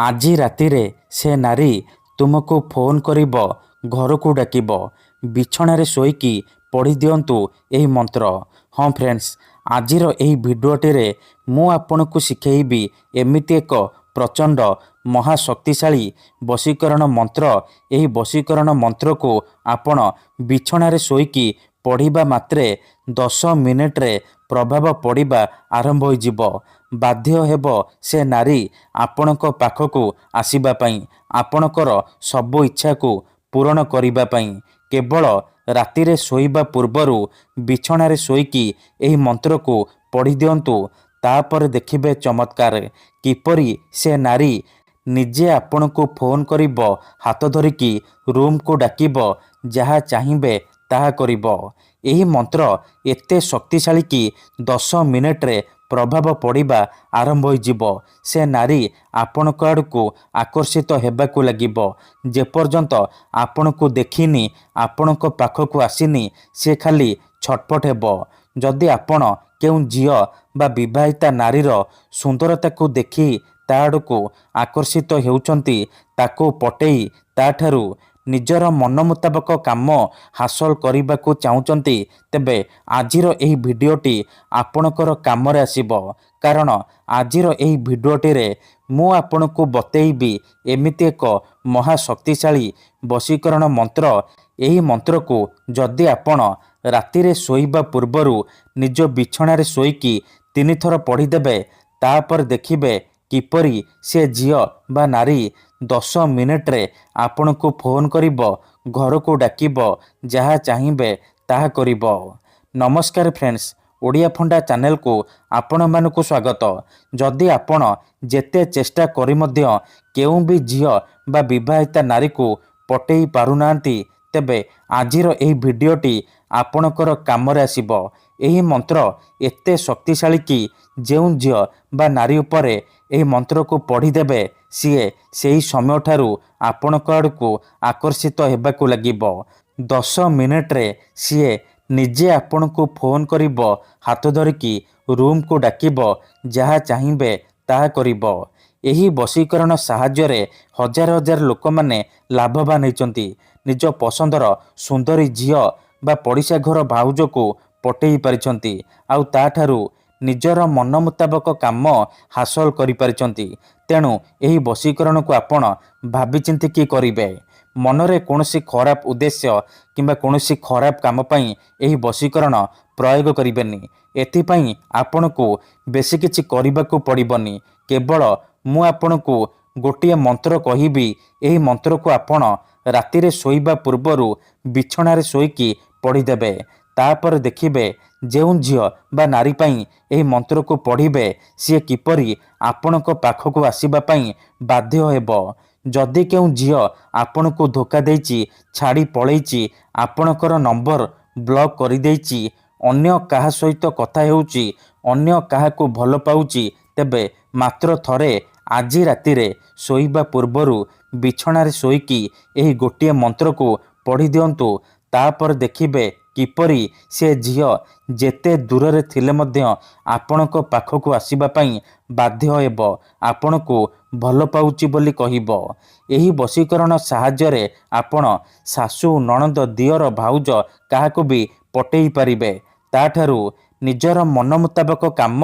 ଆଜି ରାତିରେ ସେ ନାରୀ ତୁମକୁ ଫୋନ୍ କରିବ, ଘରକୁ ଡାକିବ। ବିଛଣାରେ ଶୋଇକି ପଢ଼ି ଦିଅନ୍ତୁ ଏହି ମନ୍ତ୍ର। ହଁ ଫ୍ରେଣ୍ଡସ୍, ଆଜିର ଏହି ଭିଡ଼ିଓଟିରେ ମୁଁ ଆପଣଙ୍କୁ ଶିଖେଇବି ଏମିତି ଏକ ପ୍ରଚଣ୍ଡ ମହାଶକ୍ତିଶାଳୀ ବଶୀକରଣ ମନ୍ତ୍ର। ଏହି ବଶୀକରଣ ମନ୍ତ୍ରକୁ ଆପଣ ବିଛଣାରେ ଶୋଇକି ପଢ଼ିବା ମାତ୍ରେ 10 ମିନିଟରେ ପ୍ରଭାବ ପଡ଼ିବା ଆରମ୍ଭ ହୋଇଯିବ। ବାଧ୍ୟ ହେବ ସେ ନାରୀ ଆପଣଙ୍କ ପାଖକୁ ଆସିବା ପାଇଁ, ଆପଣଙ୍କର ସବୁ ଇଚ୍ଛାକୁ ପୂରଣ କରିବା ପାଇଁ। କେବଳ ରାତିରେ ଶୋଇବା ପୂର୍ବରୁ ବିଛଣାରେ ଶୋଇକି ଏହି ମନ୍ତ୍ରକୁ ପଢ଼ି ଦିଅନ୍ତୁ। ତାପରେ ଦେଖିବେ ଚମତ୍କାର, କିପରି ସେ ନାରୀ ନିଜେ ଆପଣଙ୍କୁ ଫୋନ୍ କରିବ, ହାତ ଧରିକି ରୁମ୍କୁ ଡାକିବ, ଯାହା ଚାହିଁବେ ତାହା କରିବ। ଏହି ମନ୍ତ୍ର ଏତେ ଶକ୍ତିଶାଳୀ କି 10 ମିନିଟରେ ପ୍ରଭାବ ପଡ଼ିବା ଆରମ୍ଭ ହୋଇଯିବ। ସେ ନାରୀ ଆପଣଙ୍କ ଆଡ଼କୁ ଆକର୍ଷିତ ହେବାକୁ ଲାଗିବ। ଯେପର୍ଯ୍ୟନ୍ତ ଆପଣଙ୍କୁ ଦେଖିନି, ଆପଣଙ୍କ ପାଖକୁ ଆସିନି, ସେ ଖାଲି ଛଟପଟ ହେବ। ଯଦି ଆପଣ କେଉଁ ଝିଅ ବା ବିବାହିତା ନାରୀର ସୁନ୍ଦରତାକୁ ଦେଖି ତା ଆଡ଼କୁ ଆକର୍ଷିତ ହେଉଛନ୍ତି, ତାକୁ ପଟେଇ ତାଠାରୁ ନିଜର ମନ ମୁତାବକ କାମ ହାସଲ କରିବାକୁ ଚାହୁଁଛନ୍ତି, ତେବେ ଆଜିର ଏହି ଭିଡ଼ିଓଟି ଆପଣଙ୍କର କାମରେ ଆସିବ। କାରଣ ଆଜିର ଏହି ଭିଡ଼ିଓଟିରେ ମୁଁ ଆପଣଙ୍କୁ ବତେଇବି ଏମିତି ଏକ ମହାଶକ୍ତିଶାଳୀ ବଶୀକରଣ ମନ୍ତ୍ର। ଏହି ମନ୍ତ୍ରକୁ ଯଦି ଆପଣ ରାତିରେ ଶୋଇବା ପୂର୍ବରୁ ନିଜ ବିଛଣାରେ ଶୋଇକି 3 ଥର ପଢ଼ିଦେବେ, ତାପରେ ଦେଖିବେ କିପରି ସେ ଝିଅ ବା ନାରୀ 10 ମିନିଟରେ ଆପଣଙ୍କୁ ଫୋନ୍ କରିବ, ଘରକୁ ଡାକିବ, ଯାହା ଚାହିଁବେ ତାହା କରିବ। ନମସ୍କାର ଫ୍ରେଣ୍ଡସ୍, ଓଡ଼ିଆ ଫଣ୍ଡା ଚ୍ୟାନେଲକୁ ଆପଣମାନଙ୍କୁ ସ୍ୱାଗତ। ଯଦି ଆପଣ ଯେତେ ଚେଷ୍ଟା କରି ମଧ୍ୟ କେଉଁ ବି ଝିଅ ବା ବିବାହିତା ନାରୀକୁ ପଟେଇ ପାରୁନାହାନ୍ତି, ତେବେ ଆଜିର ଏହି ଭିଡ଼ିଓଟି ଆପଣଙ୍କର କାମରେ ଆସିବ। ଏହି ମନ୍ତ୍ର ଏତେ ଶକ୍ତିଶାଳୀ କି ଯେଉଁ ଝିଅ ବା ନାରୀ ଉପରେ ଏହି ମନ୍ତ୍ରକୁ ପଢ଼ିଦେବେ, ସିଏ ସେହି ସମୟଠାରୁ ଆପଣଙ୍କ ଆଡ଼କୁ ଆକର୍ଷିତ ହେବାକୁ ଲାଗିବ। 10 ମିନିଟରେ ସିଏ ନିଜେ ଆପଣଙ୍କୁ ଫୋନ୍ କରିବ, ହାତ ଧରିକି ରୁମ୍କୁ ଡାକିବ, ଯାହା ଚାହିଁବେ ତାହା କରିବ। ଏହି ବଶୀକରଣ ସାହାଯ୍ୟରେ ହଜାର ହଜାର ଲୋକମାନେ ଲାଭବାନ ହୋଇଛନ୍ତି। ନିଜ ପସନ୍ଦର ସୁନ୍ଦରୀ ଝିଅ ବା ପଡ଼ିଶା ଘର ଭାଉଜକୁ ପଟେଇ ପାରିଛନ୍ତି, ଆଉ ତାଠାରୁ ନିଜର ମନ ମୁତାବକ କାମ ହାସଲ କରିପାରିଛନ୍ତି। ତେଣୁ ଏହି ବଶୀକରଣକୁ ଆପଣ ଭାବିଚିନ୍ତିକି କରିବେ। ମନରେ କୌଣସି ଖରାପ ଉଦ୍ଦେଶ୍ୟ କିମ୍ବା କୌଣସି ଖରାପ କାମ ପାଇଁ ଏହି ବଶୀକରଣ ପ୍ରୟୋଗ କରିବେନି। ଏଥିପାଇଁ ଆପଣଙ୍କୁ ବେଶୀ କିଛି କରିବାକୁ ପଡ଼ିବନି। କେବଳ ମୁଁ ଆପଣଙ୍କୁ ଗୋଟିଏ ମନ୍ତ୍ର କହିବି। ଏହି ମନ୍ତ୍ରକୁ ଆପଣ ରାତିରେ ଶୋଇବା ପୂର୍ବରୁ ବିଛଣାରେ ଶୋଇକି ପଢ଼ିଦେବେ। ତାପରେ ଦେଖିବେ ଯେଉଁ ଝିଅ ବା ନାରୀ ପାଇଁ ଏହି ମନ୍ତ୍ରକୁ ପଢ଼ିବେ, ସିଏ କିପରି ଆପଣଙ୍କ ପାଖକୁ ଆସିବା ପାଇଁ ବାଧ୍ୟ ହେବ। ଯଦି କେଉଁ ଝିଅ ଆପଣଙ୍କୁ ଧୋକା ଦେଇଛି, ଛାଡ଼ି ପଳେଇଛି, ଆପଣଙ୍କର ନମ୍ବର ବ୍ଲକ୍ କରିଦେଇଛି, ଅନ୍ୟ କାହା ସହିତ କଥା ହେଉଛି, ଅନ୍ୟ କାହାକୁ ଭଲ ପାଉଛି, ତେବେ ମାତ୍ର ଥରେ ଆଜି ରାତିରେ ଶୋଇବା ପୂର୍ବରୁ ବିଛଣାରେ ଶୋଇକି ଏହି ଗୋଟିଏ ମନ୍ତ୍ରକୁ ପଢ଼ି ଦିଅନ୍ତୁ। ତାପରେ ଦେଖିବେ କିପରି ସେ ଝିଅ ଯେତେ ଦୂରରେ ଥିଲେ ମଧ୍ୟ ଆପଣଙ୍କ ପାଖକୁ ଆସିବା ପାଇଁ ବାଧ୍ୟ ହେବ, ଆପଣଙ୍କୁ ଭଲ ପାଉଛି ବୋଲି କହିବ। ଏହି ବଶୀକରଣ ସାହାଯ୍ୟରେ ଆପଣ ଶାଶୁ, ନଣନ୍ଦ, ଦିଅର, ଭାଉଜ କାହାକୁ ବି ପଟେଇ ପାରିବେ, ତାଠାରୁ ନିଜର ମନ ମୁତାବକ କାମ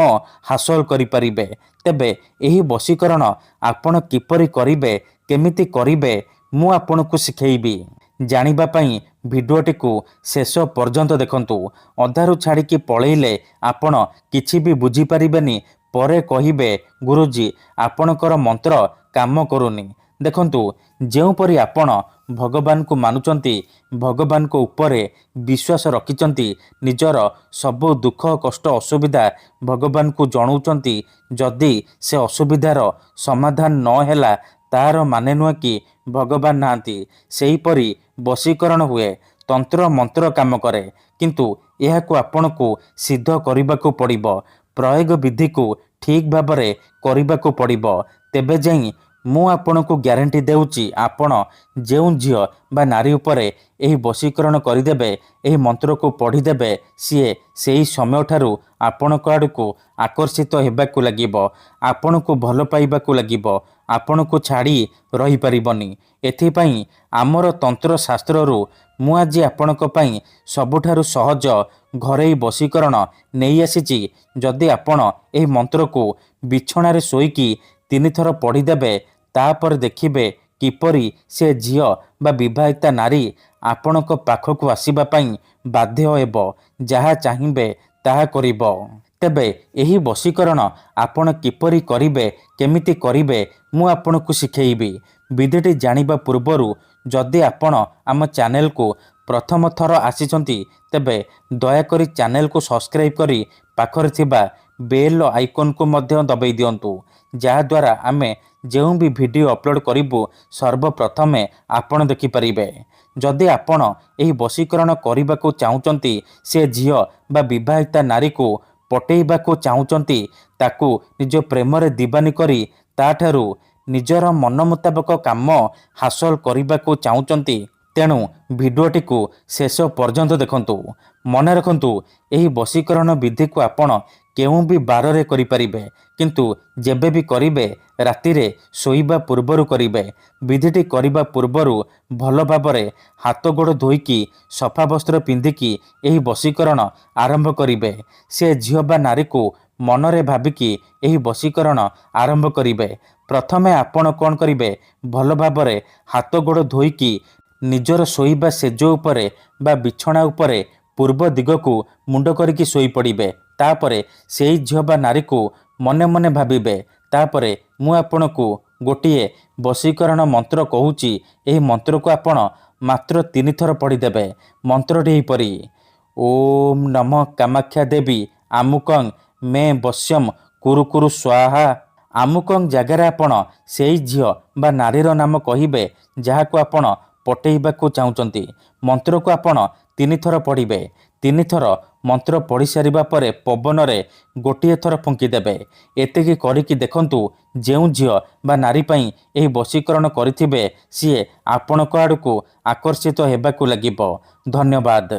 ହାସଲ କରିପାରିବେ। ତେବେ ଏହି ବଶୀକରଣ ଆପଣ କିପରି କରିବେ, କେମିତି କରିବେ, ମୁଁ ଆପଣଙ୍କୁ ଶିଖେଇବି। ଜାଣିବା ପାଇଁ ଭିଡ଼ିଓଟିକୁ ଶେଷ ପର୍ଯ୍ୟନ୍ତ ଦେଖନ୍ତୁ। ଅଧାରୁ ଛାଡ଼ିକି ପଳେଇଲେ ଆପଣ କିଛି ବି ବୁଝିପାରିବେନି। ପରେ କହିବେ, ଗୁରୁଜୀ ଆପଣଙ୍କର ମନ୍ତ୍ର କାମ କରୁନି। ଦେଖନ୍ତୁ, ଯେଉଁପରି ଆପଣ ଭଗବାନଙ୍କୁ ମାନୁଛନ୍ତି, ଭଗବାନଙ୍କ ଉପରେ ବିଶ୍ୱାସ ରଖିଛନ୍ତି, ନିଜର ସବୁ ଦୁଃଖ କଷ୍ଟ ଅସୁବିଧା ଭଗବାନଙ୍କୁ ଜଣାଉଛନ୍ତି, ଯଦି ସେ ଅସୁବିଧାର ସମାଧାନ ନ ହେଲା, ତାହାର ମାନେ ନୁହେଁ କି ଭଗବାନ ନାହାନ୍ତି। ସେହିପରି ବଶୀକରଣ ହୁଏ, ତନ୍ତ୍ର ମନ୍ତ୍ର କାମ କରେ, କିନ୍ତୁ ଏହାକୁ ଆପଣଙ୍କୁ ସିଦ୍ଧ କରିବାକୁ ପଡ଼ିବ। ପ୍ରୟୋଗ ବିଧିକୁ ଠିକ୍ ଭାବରେ କରିବାକୁ ପଡ଼ିବ। ତେବେ ଯାଇ ମୁଁ ଆପଣଙ୍କୁ ଗ୍ୟାରେଣ୍ଟି ଦେଉଛି, ଆପଣ ଯେଉଁ ଝିଅ ବା ନାରୀ ଉପରେ ଏହି ବଶୀକରଣ କରିଦେବେ, ଏହି ମନ୍ତ୍ରକୁ ପଢ଼ିଦେବେ, ସିଏ ସେହି ସମୟଠାରୁ ଆପଣଙ୍କ ଆଡ଼କୁ ଆକର୍ଷିତ ହେବାକୁ ଲାଗିବ, ଆପଣଙ୍କୁ ଭଲ ପାଇବାକୁ ଲାଗିବ, ଆପଣଙ୍କୁ ଛାଡ଼ି ରହିପାରିବନି। ଏଥିପାଇଁ ଆମର ତନ୍ତ୍ରଶାସ୍ତ୍ରରୁ ମୁଁ ଆଜି ଆପଣଙ୍କ ପାଇଁ ସବୁଠାରୁ ସହଜ ଘରୋଇ ବଶୀକରଣ ନେଇ ଆସିଛି। ଯଦି ଆପଣ ଏହି ମନ୍ତ୍ରକୁ ବିଛଣାରେ ଶୋଇକି 3 ଥର ପଢ଼ିଦେବେ, ତାପରେ ଦେଖିବେ କିପରି ସେ ଝିଅ ବା ବିବାହିତା ନାରୀ ଆପଣଙ୍କ ପାଖକୁ ଆସିବା ପାଇଁ ବାଧ୍ୟ ହେବ, ଯାହା ଚାହିଁବେ ତାହା କରିବ। ତେବେ ଏହି ବଶୀକରଣ ଆପଣ କିପରି କରିବେ, କେମିତି କରିବେ, ମୁଁ ଆପଣଙ୍କୁ ଶିଖେଇବି। ବିଧିଟି ଜାଣିବା ପୂର୍ବରୁ ଯଦି ଆପଣ ଆମ ଚ୍ୟାନେଲକୁ ପ୍ରଥମ ଥର ଆସିଛନ୍ତି, ତେବେ ଦୟାକରି ଚ୍ୟାନେଲକୁ ସବସ୍କ୍ରାଇବ୍ କରି ପାଖରେ ଥିବା ବେଲ୍ ଆଇକନ୍କୁ ମଧ୍ୟ ଦବାଇ ଦିଅନ୍ତୁ, ଯାହାଦ୍ୱାରା ଆମେ ଯେଉଁ ବି ଭିଡ଼ିଓ ଅପଲୋଡ଼ କରିବୁ ସର୍ବପ୍ରଥମେ ଆପଣ ଦେଖିପାରିବେ। ଯଦି ଆପଣ ଏହି ବଶୀକରଣ କରିବାକୁ ଚାହୁଁଛନ୍ତି, ସେ ଝିଅ ବା ବିବାହିତା ନାରୀକୁ ପଟେଇବାକୁ ଚାହୁଁଛନ୍ତି, ତାକୁ ନିଜ ପ୍ରେମରେ ଦିବାନୀ କରି ତାଠାରୁ ନିଜର ମନ ମୁତାବକ କାମ ହାସଲ କରିବାକୁ ଚାହୁଁଛନ୍ତି, ତେଣୁ ଭିଡ଼ିଓଟିକୁ ଶେଷ ପର୍ଯ୍ୟନ୍ତ ଦେଖନ୍ତୁ। ମନେ ରଖନ୍ତୁ, ଏହି ବଶୀକରଣ ବିଧିକୁ ଆପଣ କେଉଁ ବି ବାରରେ କରିପାରିବେ, କିନ୍ତୁ ଯେବେ ବି କରିବେ ରାତିରେ ଶୋଇବା ପୂର୍ବରୁ କରିବେ। ବିଧିଟି କରିବା ପୂର୍ବରୁ ଭଲ ଭାବରେ ହାତ ଗୋଡ଼ ଧୋଇକି ସଫା ବସ୍ତ୍ର ପିନ୍ଧିକି ଏହି ବଶୀକରଣ ଆରମ୍ଭ କରିବେ। ସେ ଝିଅ ବା ନାରୀକୁ ମନରେ ଭାବିକି ଏହି ବଶୀକରଣ ଆରମ୍ଭ କରିବେ। ପ୍ରଥମେ ଆପଣ କ'ଣ କରିବେ, ଭଲ ଭାବରେ ହାତ ଗୋଡ଼ ଧୋଇକି ନିଜର ଶୋଇବା ସେଜ ଉପରେ ବା ବିଛଣା ଉପରେ ପୂର୍ବ ଦିଗକୁ ମୁଣ୍ଡ କରିକି ଶୋଇପଡ଼ିବେ। ତାପରେ ସେହି ଝିଅ ବା ନାରୀକୁ ମନେ ମନେ ଭାବିବେ। ତାପରେ ମୁଁ ଆପଣଙ୍କୁ ଗୋଟିଏ ବଶୀକରଣ ମନ୍ତ୍ର କହୁଛି, ଏହି ମନ୍ତ୍ରକୁ ଆପଣ ମାତ୍ର 3 ଥର ପଢ଼ିଦେବେ। ମନ୍ତ୍ରଟି ଏହିପରି: ଓମ୍ ନମଃ କାମାକ୍ଷା ଦେବୀ ଆମୁକଂ ମେ ବଶ୍ୟମ କୁରୁ କୁରୁ ସ୍ୱାହା। ଆମୁକଂ ଜାଗାରେ ଆପଣ ସେହି ଝିଅ ବା ନାରୀର ନାମ କହିବେ ଯାହାକୁ ଆପଣ ପଟେଇବାକୁ ଚାହୁଁଛନ୍ତି। ମନ୍ତ୍ରକୁ ଆପଣ 3 ଥର ପଢ଼ିବେ। 3 ଥର ମନ୍ତ୍ର ପଢ଼ି ସାରିବା ପରେ ପବନରେ ଗୋଟିଏ ଥର ଫୁଙ୍କିଦେବେ। ଏତିକି କରିକି ଦେଖନ୍ତୁ, ଯେଉଁ ଝିଅ ବା ନାରୀ ପାଇଁ ଏହି ବଶୀକରଣ କରିଥିବେ, ସିଏ ଆପଣଙ୍କ ଆଡ଼କୁ ଆକର୍ଷିତ ହେବାକୁ ଲାଗିବ। ଧନ୍ୟବାଦ।